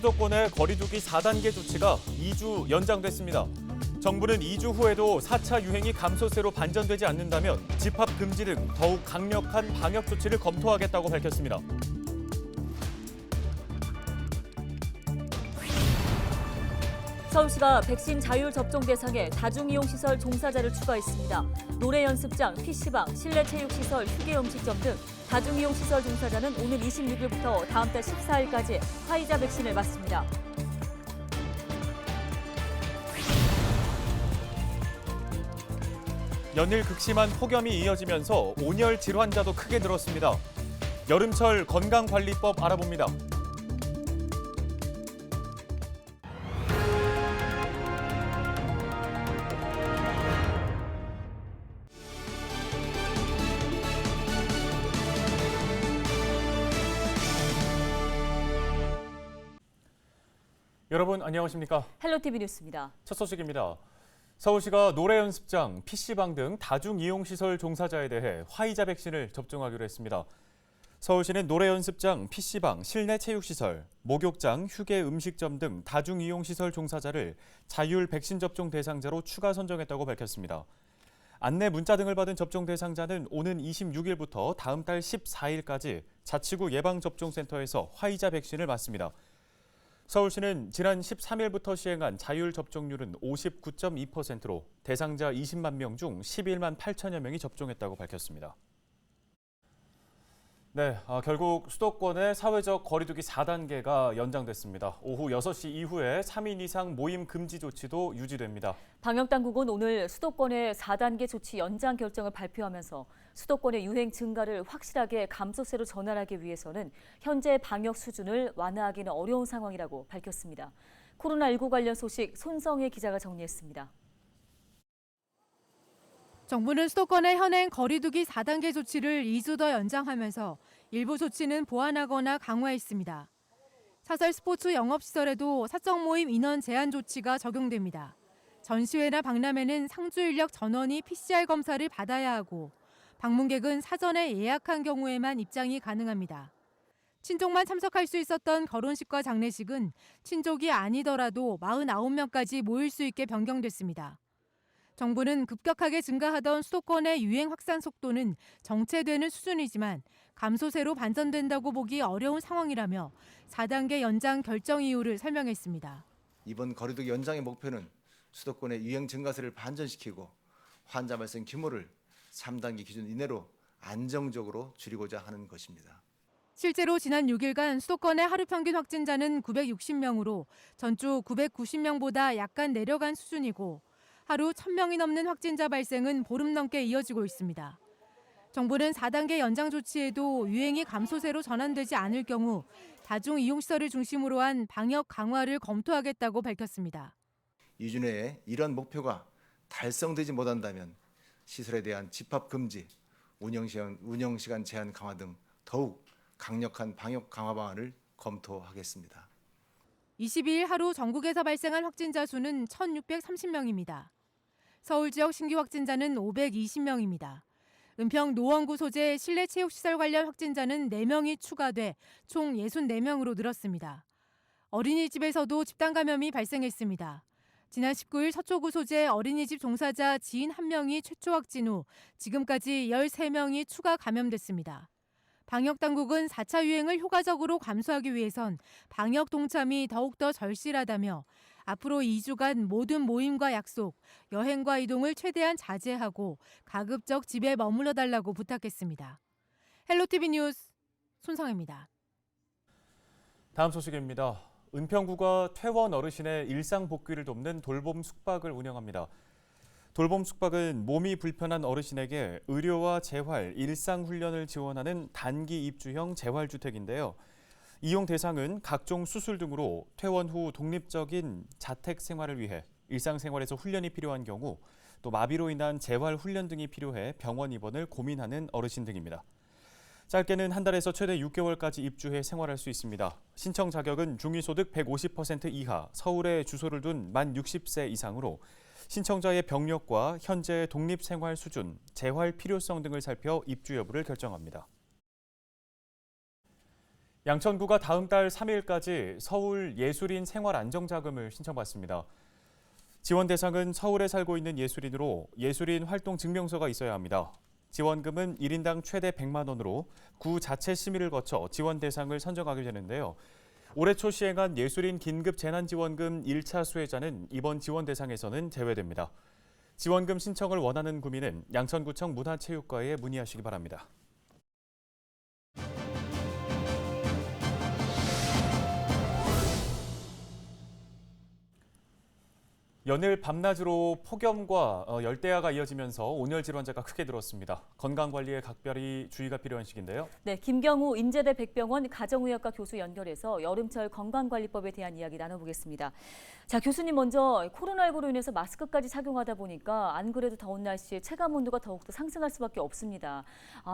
수도권의 거리두기 4단계 조치가 2주 연장됐습니다. 정부는 2주 후에도 4차 유행이 감소세로 반전되지 않는다면 집합 금지 등 더욱 강력한 방역 조치를 검토하겠다고 밝혔습니다. 서울시가 백신 자율 접종 대상에 다중이용시설 종사자를 추가했습니다. 노래 연습장, PC방, 실내 체육시설, 휴게 음식점 등 다중이용시설 종사자는 오는 26일부터 다음 달 14일까지 화이자 백신을 맞습니다. 연일 극심한 폭염이 이어지면서 온열 질환자도 크게 늘었습니다. 여름철 건강관리법 알아봅니다. 여러분 안녕하십니까? 헬로티비 뉴스입니다. 첫 소식입니다. 서울시가 노래 연습장, PC방 등 다중이용시설 종사자에 대해 화이자 백신을 접종하기로 했습니다. 서울시는 노래 연습장, PC방, 실내 체육시설, 목욕장, 휴게 음식점 등 다중이용시설 종사자를 자율 백신 접종 대상자로 추가 선정했다고 밝혔습니다. 안내 문자 등을 받은 접종 대상자는 오는 26일부터 다음 달 14일까지 자치구 예방접종센터에서 화이자 백신을 맞습니다. 서울시는 지난 13일부터 시행한 자율 접종률은 59.2%로 대상자 20만 명 중 11만 8천여 명이 접종했다고 밝혔습니다. 네, 결국 수도권의 사회적 거리두기 4단계가 연장됐습니다. 오후 6시 이후에 3인 이상 모임 금지 조치도 유지됩니다. 방역당국은 오늘 수도권의 4단계 조치 연장 결정을 발표하면서 수도권의 유행 증가를 확실하게 감소세로 전환하기 위해서는 현재 방역 수준을 완화하기는 어려운 상황이라고 밝혔습니다. 코로나19 관련 소식 손성혜 기자가 정리했습니다. 정부는 수도권의 현행 거리두기 4단계 조치를 2주 더 연장하면서 일부 조치는 보완하거나 강화했습니다. 사설 스포츠 영업시설에도 사적 모임 인원 제한 조치가 적용됩니다. 전시회나 박람회는 상주 인력 전원이 PCR 검사를 받아야 하고 방문객은 사전에 예약한 경우에만 입장이 가능합니다. 친족만 참석할 수 있었던 결혼식과 장례식은 친족이 아니더라도 49명까지 모일 수 있게 변경됐습니다. 정부는 급격하게 증가하던 수도권의 유행 확산 속도는 정체되는 수준이지만 감소세로 반전된다고 보기 어려운 상황이라며 4단계 연장 결정 이유를 설명했습니다. 이번 거리두기 연장의 목표는 수도권의 유행 증가세를 반전시키고 환자 발생 규모를 3단계 기준 이내로 안정적으로 줄이고자 하는 것입니다. 실제로 지난 6일간 수도권의 하루 평균 확진자는 960명으로 전주 990명보다 약간 내려간 수준이고 하루 1,000명이 넘는 확진자 발생은 보름 넘게 이어지고 있습니다. 정부는 4단계 연장 조치에도 유행이 감소세로 전환되지 않을 경우 다중이용시설을 중심으로 한 방역 강화를 검토하겠다고 밝혔습니다. 2주 내에 이런 목표가 달성되지 못한다면 시설에 대한 집합 금지, 운영시간 제한 강화 등 더욱 강력한 방역 강화 방안을 검토하겠습니다. 22일 하루 전국에서 발생한 확진자 수는 1,630명입니다. 서울 지역 신규 확진자는 520명입니다. 은평 노원구 소재 실내 체육시설 관련 확진자는 4명이 추가돼 총 64명으로 늘었습니다. 어린이집에서도 집단 감염이 발생했습니다. 지난 19일 서초구 소재 어린이집 종사자 지인 1명이 최초 확진 후 지금까지 13명이 추가 감염됐습니다. 방역당국은 4차 유행을 효과적으로 감수하기 위해선 방역 동참이 더욱더 절실하다며 앞으로 2주간 모든 모임과 약속, 여행과 이동을 최대한 자제하고 가급적 집에 머물러 달라고 부탁했습니다. 헬로티비 뉴스 손성혜입니다. 다음 소식입니다. 은평구가 퇴원 어르신의 일상 복귀를 돕는 돌봄 숙박을 운영합니다. 돌봄 숙박은 몸이 불편한 어르신에게 의료와 재활, 일상 훈련을 지원하는 단기 입주형 재활주택인데요. 이용 대상은 각종 수술 등으로 퇴원 후 독립적인 자택 생활을 위해 일상생활에서 훈련이 필요한 경우 또 마비로 인한 재활 훈련 등이 필요해 병원 입원을 고민하는 어르신 등입니다. 짧게는 한 달에서 최대 6개월까지 입주해 생활할 수 있습니다. 신청 자격은 중위소득 150% 이하, 서울에 주소를 둔 만 60세 이상으로 신청자의 병력과 현재 독립생활 수준, 재활 필요성 등을 살펴 입주 여부를 결정합니다. 양천구가 다음 달 3일까지 서울 예술인 생활안정자금을 신청받습니다. 지원 대상은 서울에 살고 있는 예술인으로 예술인 활동 증명서가 있어야 합니다. 지원금은 1인당 최대 100만 원으로 구 자체 심의를 거쳐 지원 대상을 선정하게 되는데요. 올해 초 시행한 예술인 긴급 재난지원금 1차 수혜자는 이번 지원 대상에서는 제외됩니다. 지원금 신청을 원하는 구민은 양천구청 문화체육과에 문의하시기 바랍니다. 연일 밤낮으로 폭염과 열대야가 이어지면서 온열 질환자가 크게 늘었습니다. 건강관리에 각별히 주의가 필요한 시기인데요. 네, 김경우 인제대 백병원 가정의학과 교수 연결해서 여름철 건강관리법에 대한 이야기 나눠보겠습니다. 자, 교수님 먼저 코로나19로 인해서 마스크까지 착용하다 보니까 안 그래도 더운 날씨에 체감 온도가 더욱더 상승할 수밖에 없습니다.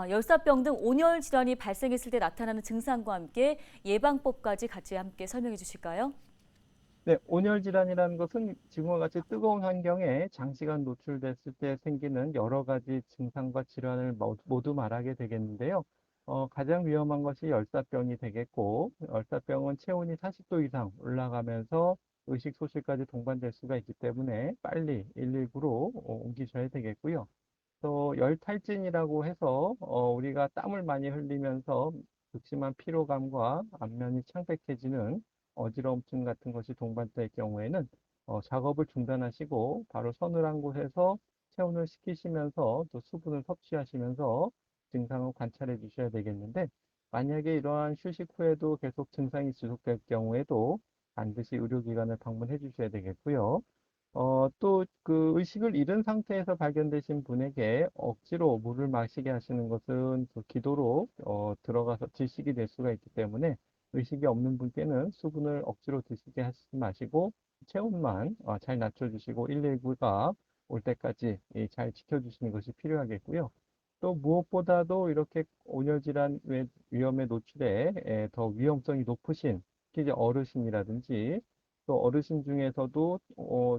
열사병 등 온열 질환이 발생했을 때 나타나는 증상과 함께 예방법까지 같이 함께 설명해 주실까요? 네, 온열 질환이라는 것은 지금과 같이 뜨거운 환경에 장시간 노출됐을 때 생기는 여러 가지 증상과 질환을 모두 말하게 되겠는데요. 가장 위험한 것이 열사병이 되겠고, 열사병은 체온이 40도 이상 올라가면서 의식 소실까지 동반될 수가 있기 때문에 빨리 119로 옮기셔야 되겠고요. 또 열탈진이라고 해서 우리가 땀을 많이 흘리면서 극심한 피로감과 안면이 창백해지는 어지러움증 같은 것이 동반될 경우에는 작업을 중단하시고 바로 서늘한 곳에서 체온을 식히시면서 또 수분을 섭취하시면서 증상을 관찰해 주셔야 되겠는데, 만약에 이러한 휴식 후에도 계속 증상이 지속될 경우에도 반드시 의료기관을 방문해 주셔야 되겠고요. 또 그 의식을 잃은 상태에서 발견되신 분에게 억지로 물을 마시게 하시는 것은 그 기도로 들어가서 질식이 될 수가 있기 때문에, 의식이 없는 분께는 수분을 억지로 드시게 하시지 마시고 체온만 잘 낮춰주시고 119가 올 때까지 잘 지켜주시는 것이 필요하겠고요. 또 무엇보다도 이렇게 온열질환 위험에 노출해 더 위험성이 높으신 특히 이제 어르신이라든지, 또 어르신 중에서도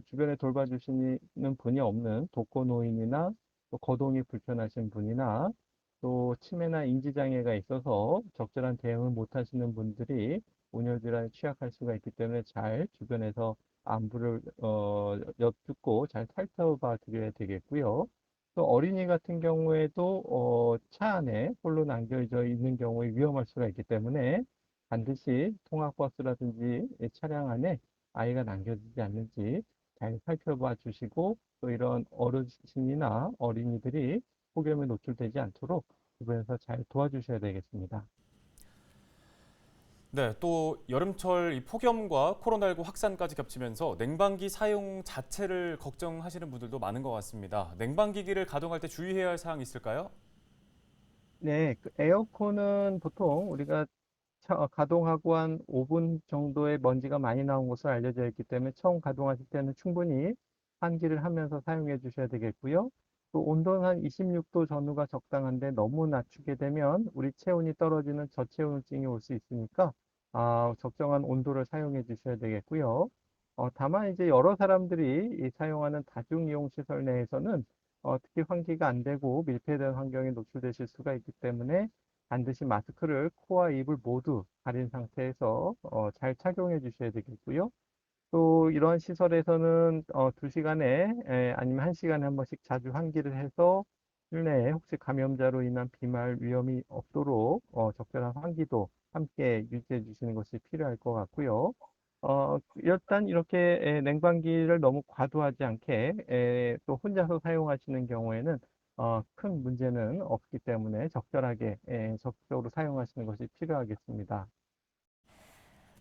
주변에 돌봐주시는 분이 없는 독거노인이나 또 거동이 불편하신 분이나 또 치매나 인지장애가 있어서 적절한 대응을 못 하시는 분들이 온열질환에 취약할 수가 있기 때문에 잘 주변에서 안부를 엿듣고 잘 살펴봐 드려야 되겠고요. 또 어린이 같은 경우에도 차 안에 홀로 남겨져 있는 경우에 위험할 수가 있기 때문에 반드시 통학버스라든지 차량 안에 아이가 남겨지지 않는지 잘 살펴봐 주시고, 또 이런 어르신이나 어린이들이 폭염에 노출되지 않도록 주변에서 잘 도와주셔야 되겠습니다. 네, 또 여름철 이 폭염과 코로나19 확산까지 겹치면서 냉방기 사용 자체를 걱정하시는 분들도 많은 것 같습니다. 냉방기기를 가동할 때 주의해야 할 사항이 있을까요? 네, 그 에어컨은 보통 우리가 가동하고 한 5분 정도의 먼지가 많이 나온 것으로 알려져 있기 때문에 처음 가동하실 때는 충분히 환기를 하면서 사용해 주셔야 되겠고요. 또 온도는 한 26도 전후가 적당한데 너무 낮추게 되면 우리 체온이 떨어지는 저체온증이 올 수 있으니까 적정한 온도를 사용해 주셔야 되겠고요. 다만 이제 여러 사람들이 사용하는 다중이용시설 내에서는 특히 환기가 안 되고 밀폐된 환경에 노출되실 수가 있기 때문에 반드시 마스크를 코와 입을 모두 가린 상태에서 잘 착용해 주셔야 되겠고요. 또 이런 시설에서는 2시간에 아니면 1시간에 한 번씩 자주 환기를 해서 실내에 혹시 감염자로 인한 비말 위험이 없도록 적절한 환기도 함께 유지해 주시는 것이 필요할 것 같고요. 일단 이렇게 냉방기를 너무 과도하지 않게 또 혼자서 사용하시는 경우에는 큰 문제는 없기 때문에 적절하게 적극적으로 사용하시는 것이 필요하겠습니다.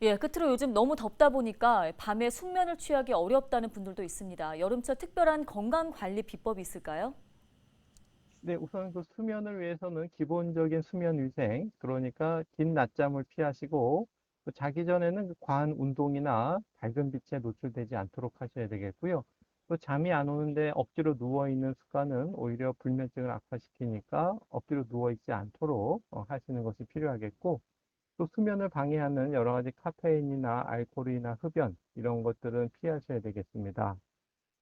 예, 끝으로 요즘 너무 덥다 보니까 밤에 숙면을 취하기 어렵다는 분들도 있습니다. 여름철 특별한 건강관리 비법이 있을까요? 네, 우선 그 수면을 위해서는 기본적인 수면 위생, 그러니까 긴 낮잠을 피하시고 또 자기 전에는 그 과한 운동이나 밝은 빛에 노출되지 않도록 하셔야 되겠고요. 또 잠이 안 오는데 억지로 누워 있는 습관은 오히려 불면증을 악화시키니까 억지로 누워 있지 않도록 하시는 것이 필요하겠고, 또 수면을 방해하는 여러 가지 카페인이나 알코올이나 흡연 이런 것들은 피하셔야 되겠습니다.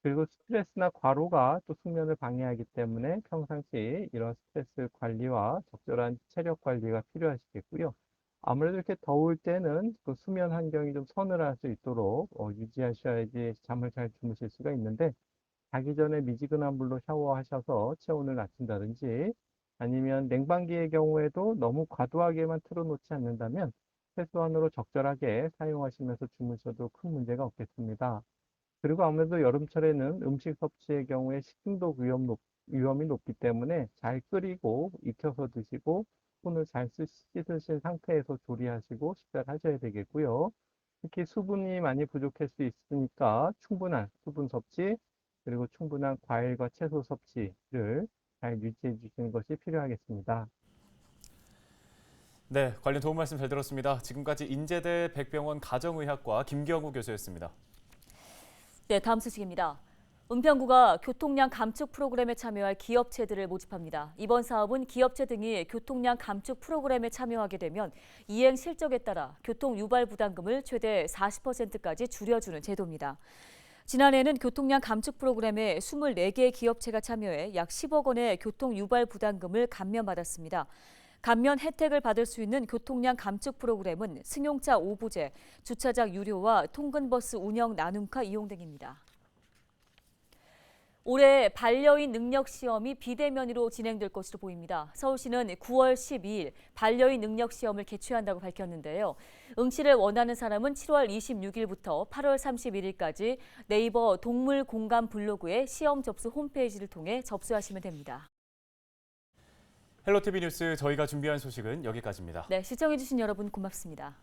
그리고 스트레스나 과로가 또 숙면을 방해하기 때문에 평상시 이런 스트레스 관리와 적절한 체력 관리가 필요하시겠고요. 아무래도 이렇게 더울 때는 그 수면 환경이 좀 서늘할 수 있도록 유지하셔야지 잠을 잘 주무실 수가 있는데, 자기 전에 미지근한 물로 샤워하셔서 체온을 낮춘다든지, 아니면 냉방기의 경우에도 너무 과도하게만 틀어놓지 않는다면 최소한으로 적절하게 사용하시면서 주무셔도 큰 문제가 없겠습니다. 그리고 아무래도 여름철에는 음식 섭취의 경우에 식중독 위험이 높기 때문에 잘 끓이고 익혀서 드시고 손을 잘 씻으신 상태에서 조리하시고 식사를 하셔야 되겠고요. 특히 수분이 많이 부족할 수 있으니까 충분한 수분 섭취, 그리고 충분한 과일과 채소 섭취를 잘 유지해 주시는 것이 필요하겠습니다. 네, 관련 도움 말씀 잘 들었습니다. 지금까지 인제대 백병원 가정의학과 김경우 교수였습니다. 네, 다음 소식입니다. 은평구가 교통량 감축 프로그램에 참여할 기업체들을 모집합니다. 이번 사업은 기업체 등이 교통량 감축 프로그램에 참여하게 되면 이행 실적에 따라 교통 유발 부담금을 최대 40%까지 줄여주는 제도입니다. 지난해에는 교통량 감축 프로그램에 24개 기업체가 참여해 약 10억 원의 교통 유발 부담금을 감면받았습니다. 감면 혜택을 받을 수 있는 교통량 감축 프로그램은 승용차 5부제, 주차장 유료와 통근버스 운영 나눔카 이용 등입니다. 올해 반려인 능력 시험이 비대면으로 진행될 것으로 보입니다. 서울시는 9월 12일 반려인 능력 시험을 개최한다고 밝혔는데요. 응시를 원하는 사람은 7월 26일부터 8월 31일까지 네이버 동물 공감 블로그의 시험 접수 홈페이지를 통해 접수하시면 됩니다. 헬로티비 뉴스 저희가 준비한 소식은 여기까지입니다. 네, 시청해주신 여러분 고맙습니다.